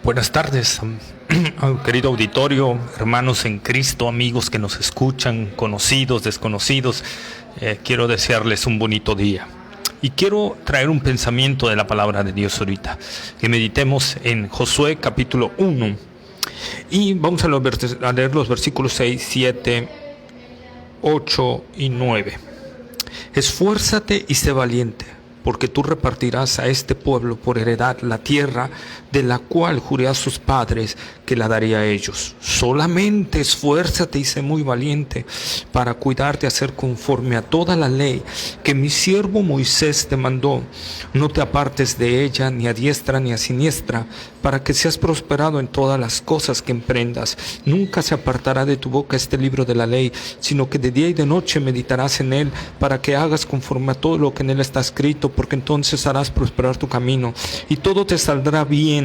Buenas tardes, querido auditorio, hermanos en Cristo, amigos que nos escuchan, conocidos, desconocidos. Quiero desearles un bonito día. Y quiero traer un pensamiento de la palabra de Dios ahorita. Que meditemos en Josué capítulo 1. Y vamos a leer los versículos 6, 7, 8 y 9. Esfuérzate y sé valiente, porque tú repartirás a este pueblo por heredad la tierra de la cual juré a sus padres que la daría a ellos. Solamente esfuérzate y sé muy valiente para cuidarte a hacer conforme a toda la ley que mi siervo Moisés te mandó. No te apartes de ella ni a diestra ni a siniestra, para que seas prosperado en todas las cosas que emprendas. Nunca se apartará de tu boca este libro de la ley, sino que de día y de noche meditarás en él, para que hagas conforme a todo lo que en él está escrito, porque entonces harás prosperar tu camino y todo te saldrá bien.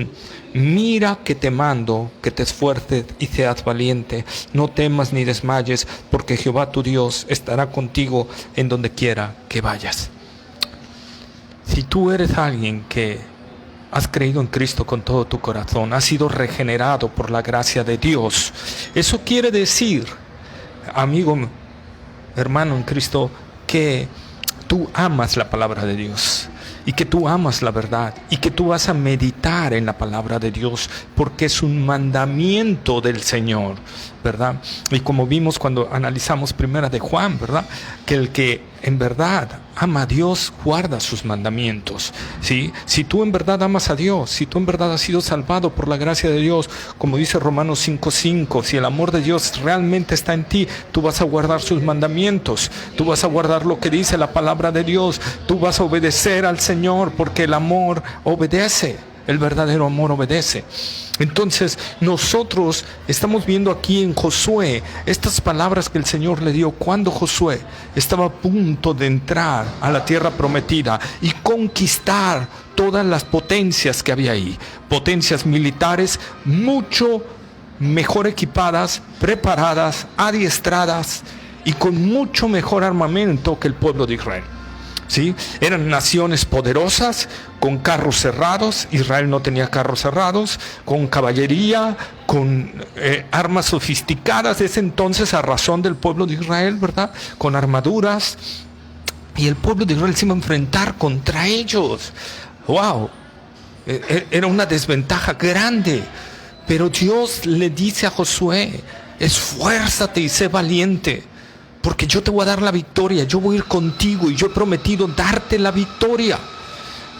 Mira que te mando que te esfuerces y seas valiente. No temas ni desmayes, porque Jehová tu Dios estará contigo en donde quiera que vayas. Si tú eres alguien que has creído en Cristo con todo tu corazón, has sido regenerado por la gracia de Dios, eso quiere decir, amigo, hermano en Cristo, que tú amas la palabra de Dios y que tú amas la verdad y que tú vas a meditar en la palabra de Dios, porque es un mandamiento del Señor, ¿verdad? Y como vimos cuando analizamos primera de Juan, ¿verdad? Que el que en verdad ama a Dios guarda sus mandamientos, ¿sí? Si tú en verdad amas a Dios, si tú en verdad has sido salvado por la gracia de Dios, como dice Romanos 5:5, si el amor de Dios realmente está en ti, tú vas a guardar sus mandamientos, tú vas a guardar lo que dice la palabra de Dios, tú vas a obedecer al Señor, porque el amor obedece, el verdadero amor obedece. Entonces nosotros estamos viendo aquí en Josué estas palabras que el Señor le dio cuando Josué estaba a punto de entrar a la tierra prometida y conquistar todas las potencias que había ahí, potencias militares mucho mejor equipadas, preparadas, adiestradas y con mucho mejor armamento que el pueblo de Israel. ¿Sí? Eran naciones poderosas, con carros cerrados. Israel no tenía carros cerrados, con caballería, con armas sofisticadas de ese entonces a razón del pueblo de Israel, ¿verdad? Con armaduras. Y el pueblo de Israel se iba a enfrentar contra ellos. ¡Wow! Era una desventaja grande. Pero Dios le dice a Josué: esfuérzate y sé valiente, porque yo te voy a dar la victoria, yo voy a ir contigo y yo he prometido darte la victoria.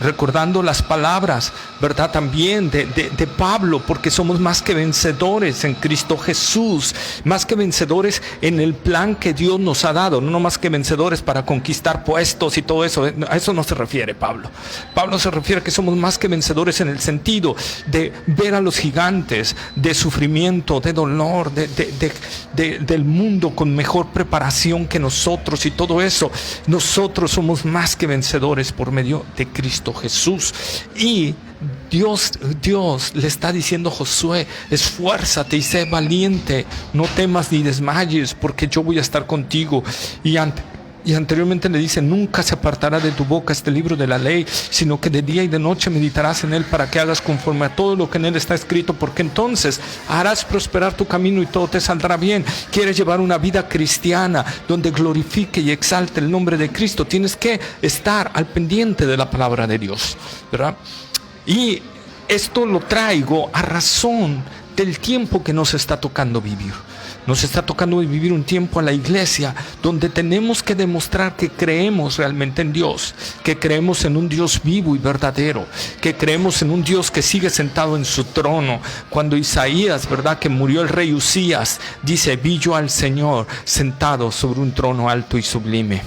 Recordando las palabras, ¿verdad? También de Pablo, porque somos más que vencedores en Cristo Jesús, más que vencedores en el plan que Dios nos ha dado, no más que vencedores para conquistar puestos y todo eso. A eso no se refiere Pablo. Pablo se refiere a que somos más que vencedores en el sentido de ver a los gigantes, de sufrimiento, de dolor, del mundo con mejor preparación que nosotros y todo eso. Nosotros somos más que vencedores por medio de Cristo Jesús. Y Dios le está diciendo a Josué: esfuérzate y sé valiente, no temas ni desmayes, porque yo voy a estar contigo. Y anteriormente le dice: nunca se apartará de tu boca este libro de la ley, sino que de día y de noche meditarás en él, para que hagas conforme a todo lo que en él está escrito, porque entonces harás prosperar tu camino y todo te saldrá bien. ¿Quieres llevar una vida cristiana donde glorifique y exalte el nombre de Cristo? Tienes que estar al pendiente de la palabra de Dios, ¿verdad? Y esto lo traigo a razón del tiempo que nos está tocando vivir. Nos está tocando vivir un tiempo a la iglesia donde tenemos que demostrar que creemos realmente en Dios, que creemos en un Dios vivo y verdadero, que creemos en un Dios que sigue sentado en su trono. Cuando Isaías, ¿verdad?, que murió el rey Usías, dice: vi yo al Señor sentado sobre un trono alto y sublime.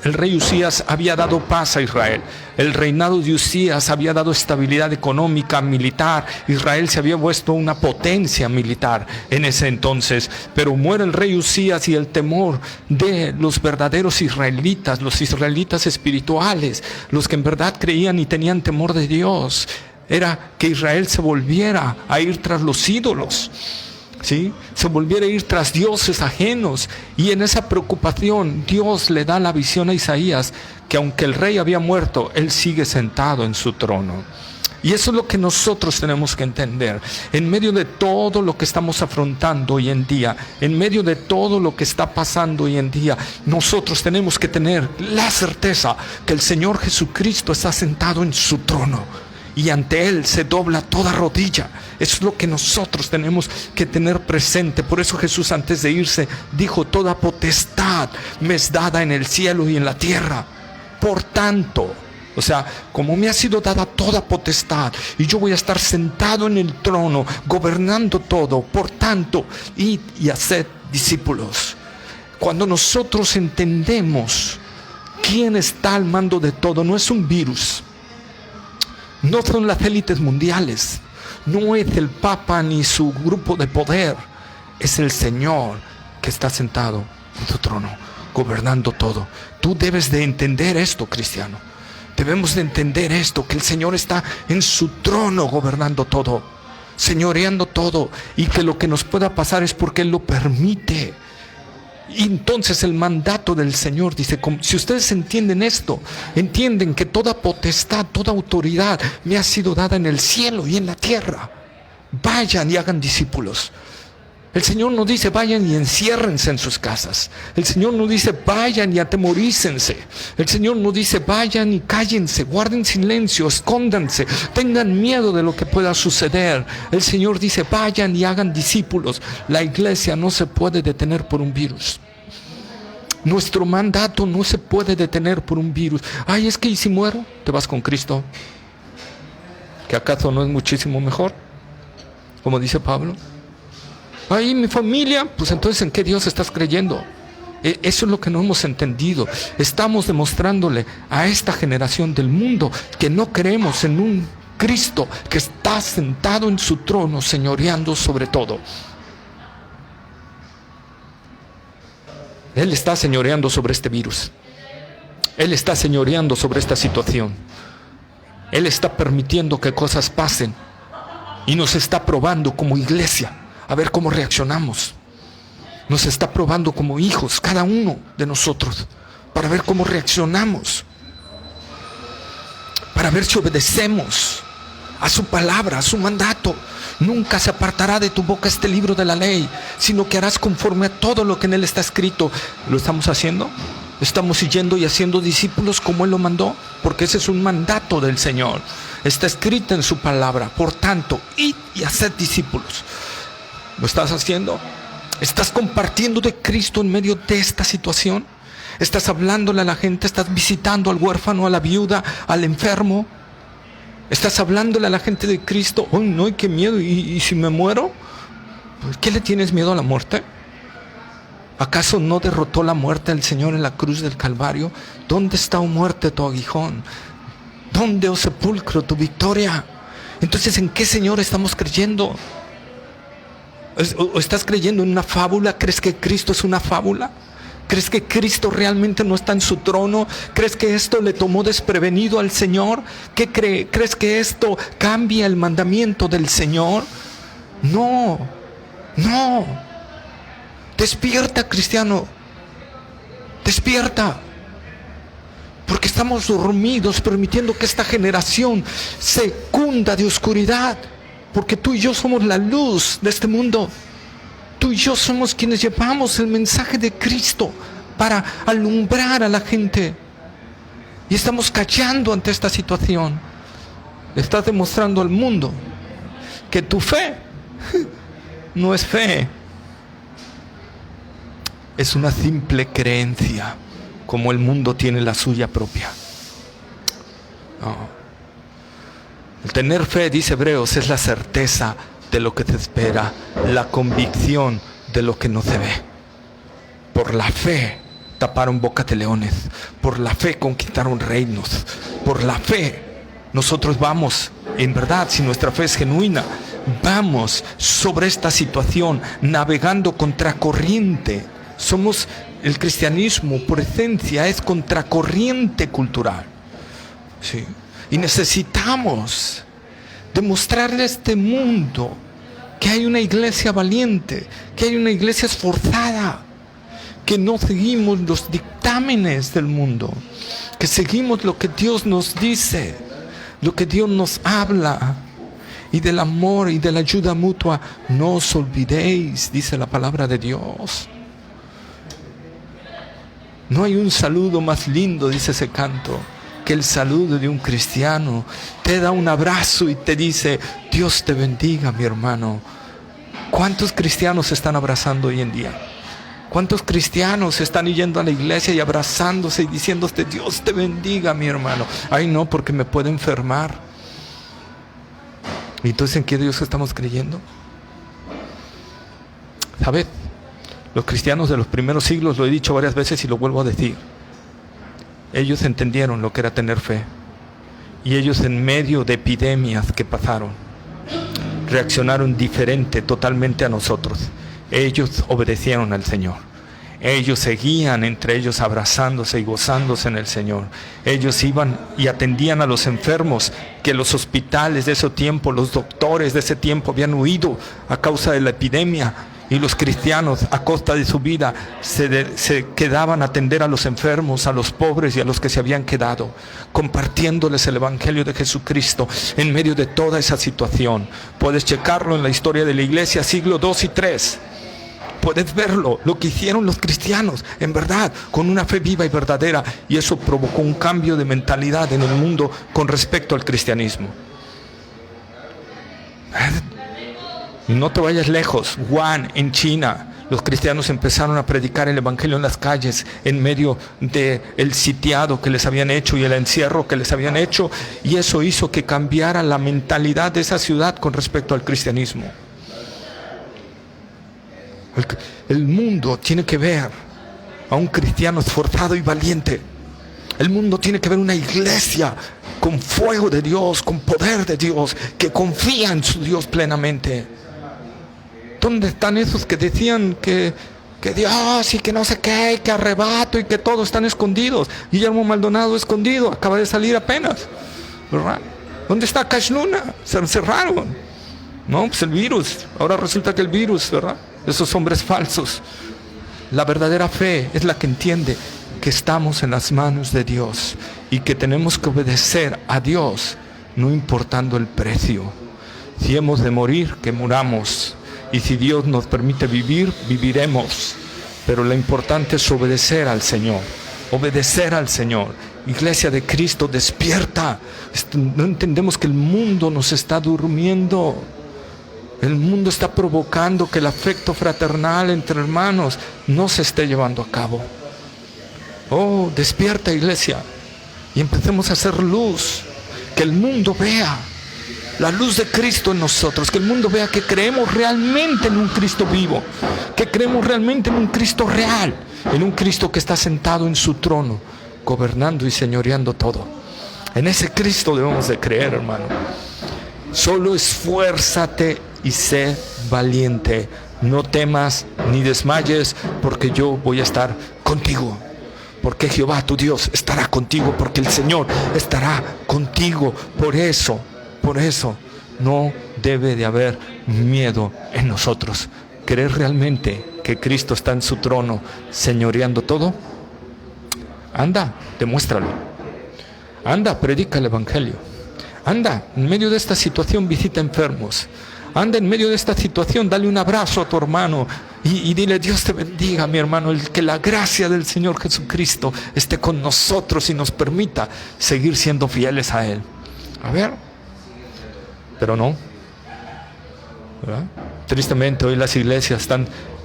El rey Usías había dado paz a Israel. El reinado de Usías había dado estabilidad económica, militar. Israel se había vuelto una potencia militar en ese entonces. Pero muere el rey Usías y el temor de los verdaderos israelitas, los israelitas espirituales, los que en verdad creían y tenían temor de Dios, era que Israel se volviera a ir tras los ídolos. ¿Sí? Se volviera a ir tras dioses ajenos. Y en esa preocupación Dios le da la visión a Isaías que aunque el rey había muerto, él sigue sentado en su trono. Y eso es lo que nosotros tenemos que entender. En medio de todo lo que estamos afrontando hoy en día, en medio de todo lo que está pasando hoy en día, nosotros tenemos que tener la certeza que el Señor Jesucristo está sentado en su trono y ante Él se dobla toda rodilla. Eso es lo que nosotros tenemos que tener presente. Por eso Jesús, antes de irse, dijo: toda potestad me es dada en el cielo y en la tierra. Por tanto, o sea, como me ha sido dada toda potestad y yo voy a estar sentado en el trono gobernando todo, por tanto, id y haced discípulos. Cuando nosotros entendemos quién está al mando de todo, no es un virus, no son las élites mundiales, no es el Papa ni su grupo de poder, es el Señor que está sentado en su trono gobernando todo. Tú debes de entender esto, cristiano. Debemos de entender esto, que el Señor está en su trono gobernando todo, señoreando todo, y que lo que nos pueda pasar es porque Él lo permite. Y entonces el mandato del Señor dice, si ustedes entienden esto, entienden que toda potestad, toda autoridad me ha sido dada en el cielo y en la tierra. Vayan y hagan discípulos. El Señor no dice vayan y enciérrense en sus casas. El Señor no dice vayan y atemorícense. El Señor no dice vayan y cállense, guarden silencio, escóndanse, tengan miedo de lo que pueda suceder. El Señor dice vayan y hagan discípulos. La iglesia no se puede detener por un virus. Nuestro mandato no se puede detener por un virus. Ay, es que ¿y si muero? ¿Te vas con Cristo? ¿Que acaso no es muchísimo mejor? Como dice Pablo. Ay, mi familia, pues entonces ¿en qué Dios estás creyendo? Eso es lo que no hemos entendido. Estamos demostrándole a esta generación del mundo que no creemos en un Cristo que está sentado en su trono, señoreando sobre todo. Él está señoreando sobre este virus. Él está señoreando sobre esta situación. Él está permitiendo que cosas pasen y nos está probando como iglesia a ver cómo reaccionamos. Nos está probando como hijos, cada uno de nosotros, para ver cómo reaccionamos, para ver si obedecemos a su palabra, a su mandato. Nunca se apartará de tu boca este libro de la ley, sino que harás conforme a todo lo que en él está escrito. ¿Lo estamos haciendo? ¿Estamos siguiendo y haciendo discípulos como él lo mandó? Porque ese es un mandato del Señor. Está escrito en su palabra. Por tanto, id y haced discípulos. ¿Lo estás haciendo? ¿Estás compartiendo de Cristo en medio de esta situación? ¿Estás hablándole a la gente? ¿Estás visitando al huérfano, a la viuda, al enfermo? ¿Estás hablándole a la gente de Cristo? ¡Ay, no, qué miedo! ¿Y si me muero? ¿Por qué le tienes miedo a la muerte? ¿Acaso no derrotó la muerte el Señor en la cruz del Calvario? ¿Dónde está, oh muerte, tu aguijón? ¿Dónde, oh sepulcro, tu victoria? Entonces, ¿en qué Señor estamos creyendo? ¿O estás creyendo en una fábula? ¿Crees que Cristo es una fábula? ¿Crees que Cristo realmente no está en su trono? ¿Crees que esto le tomó desprevenido al Señor? ¿Crees que esto cambia el mandamiento del Señor? No, no. Despierta, cristiano. Despierta. Porque estamos dormidos, permitiendo que esta generación se cunda de oscuridad. Porque tú y yo somos la luz de este mundo. Tú y yo somos quienes llevamos el mensaje de Cristo para alumbrar a la gente. Y estamos callando ante esta situación. Estás demostrando al mundo que tu fe no es fe. Es una simple creencia, como el mundo tiene la suya propia. No. El tener fe, dice Hebreos, es la certeza de lo que te espera, la convicción de lo que no se ve. Por la fe taparon bocas de leones, por la fe conquistaron reinos, por la fe nosotros vamos, en verdad, si nuestra fe es genuina, vamos sobre esta situación navegando contracorriente. Somos, el cristianismo por esencia es contracorriente cultural. Sí. Y necesitamos demostrarle a este mundo que hay una iglesia valiente, que hay una iglesia esforzada, que no seguimos los dictámenes del mundo, que seguimos lo que Dios nos dice. lo que Dios nos habla, y del amor y de la ayuda mutua. No os olvidéis, dice la palabra de Dios. No hay un saludo más lindo, dice ese canto, que el saludo de un cristiano. Te da un abrazo y te dice: Dios te bendiga, mi hermano. ¿Cuántos cristianos se están abrazando hoy en día? ¿Cuántos cristianos están yendo a la iglesia y abrazándose y diciéndote: Dios te bendiga, mi hermano? Ay, no, porque me puede enfermar. ¿Y entonces en qué Dios estamos creyendo? ¿Sabes? Los cristianos de los primeros siglos, lo he dicho varias veces y lo vuelvo a decir, ellos entendieron lo que era tener fe. Y ellos, en medio de epidemias que pasaron, reaccionaron diferente totalmente a nosotros. Ellos obedecieron al Señor. Ellos seguían entre ellos abrazándose y gozándose en el Señor. Ellos iban y atendían a los enfermos que los hospitales de ese tiempo, los doctores de ese tiempo habían huido a causa de la epidemia. Y los cristianos, a costa de su vida, se quedaban a atender a los enfermos, a los pobres y a los que se habían quedado, compartiéndoles el Evangelio de Jesucristo en medio de toda esa situación. Puedes checarlo en la historia de la iglesia, siglo II y III. Puedes verlo, lo que hicieron los cristianos, en verdad, con una fe viva y verdadera. Y eso provocó un cambio de mentalidad en el mundo con respecto al cristianismo. No te vayas lejos. Wuhan, en China, los cristianos empezaron a predicar el Evangelio en las calles en medio del sitiado que les habían hecho y el encierro que les habían hecho, y eso hizo que cambiara la mentalidad de esa ciudad con respecto al cristianismo. El mundo tiene que ver a un cristiano esforzado y valiente. El mundo tiene que ver una iglesia con fuego de Dios, con poder de Dios, que confía en su Dios plenamente. ¿Dónde están esos que decían que Dios y que no sé qué, que arrebato y que todos están escondidos? Guillermo Maldonado escondido, acaba de salir apenas, ¿verdad? ¿Dónde está Cash Luna? Se encerraron. No, pues el virus. Ahora resulta que el virus, ¿verdad? Esos hombres falsos. La verdadera fe es la que entiende que estamos en las manos de Dios y que tenemos que obedecer a Dios, no importando el precio. Si hemos de morir, que muramos. Y si Dios nos permite vivir, viviremos. Pero lo importante es obedecer al Señor. Obedecer al Señor. Iglesia de Cristo, despierta. No entendemos que el mundo nos está durmiendo. El mundo está provocando que el afecto fraternal entre hermanos no se esté llevando a cabo. Oh, despierta, iglesia. Y empecemos a hacer luz. Que el mundo vea la luz de Cristo en nosotros, que el mundo vea que creemos realmente en un Cristo vivo, que creemos realmente en un Cristo real, en un Cristo que está sentado en su trono, gobernando y señoreando todo. En ese Cristo debemos de creer, hermano. Solo esfuérzate y sé valiente. No temas ni desmayes, porque yo voy a estar contigo. Porque Jehová tu Dios estará contigo, porque el Señor estará contigo. Por eso no debe de haber miedo en nosotros. ¿Crees realmente que Cristo está en su trono señoreando todo? Anda, demuéstralo. Anda, predica el Evangelio. Anda, en medio de esta situación visita enfermos. Anda, en medio de esta situación dale un abrazo a tu hermano y dile: Dios te bendiga, mi hermano. Que la gracia del Señor Jesucristo esté con nosotros y nos permita seguir siendo fieles a Él. A ver. Pero no, ¿verdad? Tristemente hoy las iglesias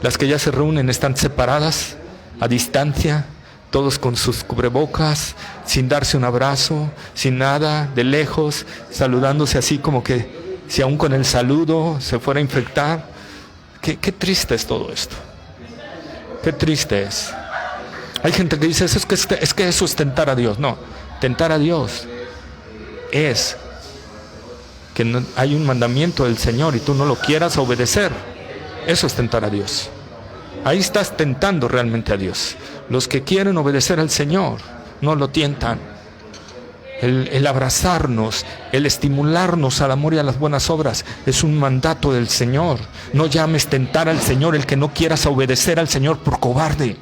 las que ya se reúnen están separadas, a distancia, todos con sus cubrebocas, sin darse un abrazo, sin nada, de lejos, saludándose así como que si aún con el saludo se fuera a infectar. Qué triste es todo esto. Qué triste es. Hay gente que dice: es que eso es tentar a Dios. No, tentar a Dios es que no, hay un mandamiento del Señor y tú no lo quieras obedecer. Eso es tentar a Dios. Ahí estás tentando realmente a Dios. Los que quieren obedecer al Señor no lo tientan. El abrazarnos, el estimularnos al amor y a las buenas obras es un mandato del Señor. No llames tentar al Señor el que no quieras obedecer al Señor por cobarde.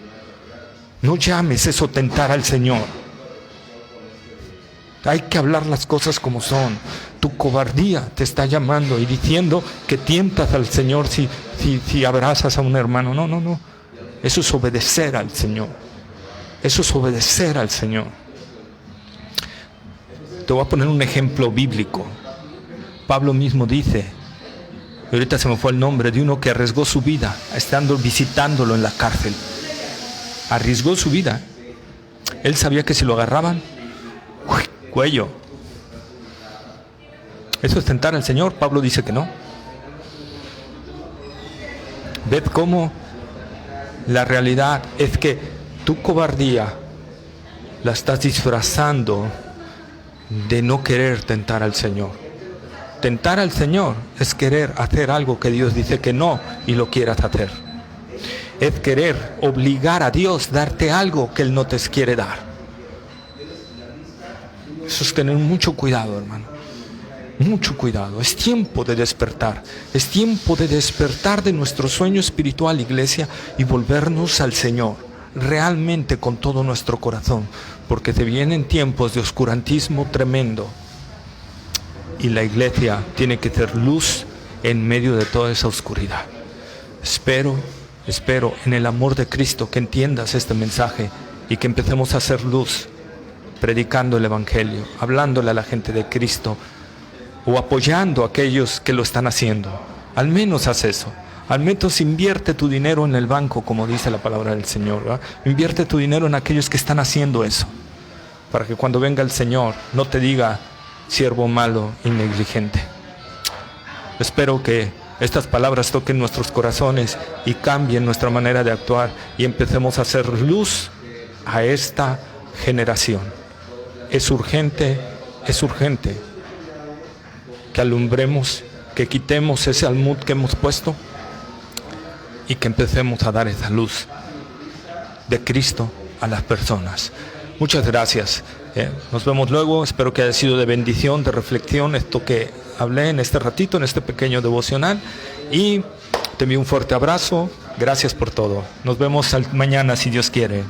No llames eso tentar al Señor. Hay que hablar las cosas como son. Tu cobardía te está llamando y diciendo que tientas al Señor si abrazas a un hermano. No, no, no. Eso es obedecer al Señor. Eso es obedecer al Señor. Te voy a poner un ejemplo bíblico. Pablo mismo dice, y ahorita se me fue el nombre, de uno que arriesgó su vida estando visitándolo en la cárcel. Arriesgó su vida. Él sabía que si lo agarraban, cuello. ¿Eso es tentar al Señor? Pablo dice que no. Ved cómo la realidad es que tu cobardía la estás disfrazando de no querer tentar al Señor. Tentar al Señor es querer hacer algo que Dios dice que no y lo quieras hacer. Es querer obligar a Dios a darte algo que Él no te quiere dar. Eso es tener mucho cuidado, hermano. Mucho cuidado. Es tiempo de despertar. Es tiempo de despertar de nuestro sueño espiritual, iglesia, y volvernos al Señor. Realmente con todo nuestro corazón. Porque te vienen tiempos de oscurantismo tremendo. Y la iglesia tiene que ser luz en medio de toda esa oscuridad. Espero en el amor de Cristo que entiendas este mensaje y que empecemos a hacer luz, predicando el Evangelio, hablándole a la gente de Cristo o apoyando a aquellos que lo están haciendo. Al menos haz eso. Al menos invierte tu dinero en el banco, como dice la palabra del Señor, ¿verdad? Invierte tu dinero en aquellos que están haciendo eso, para que cuando venga el Señor no te diga siervo malo y negligente. Espero que estas palabras toquen nuestros corazones y cambien nuestra manera de actuar y empecemos a hacer luz a esta generación. Es urgente que alumbremos, que quitemos ese almud que hemos puesto y que empecemos a dar esa luz de Cristo a las personas. Muchas gracias. Nos vemos luego. Espero que haya sido de bendición, de reflexión, esto que hablé en este ratito, en este pequeño devocional. Y te envío un fuerte abrazo. Gracias por todo. Nos vemos mañana, si Dios quiere.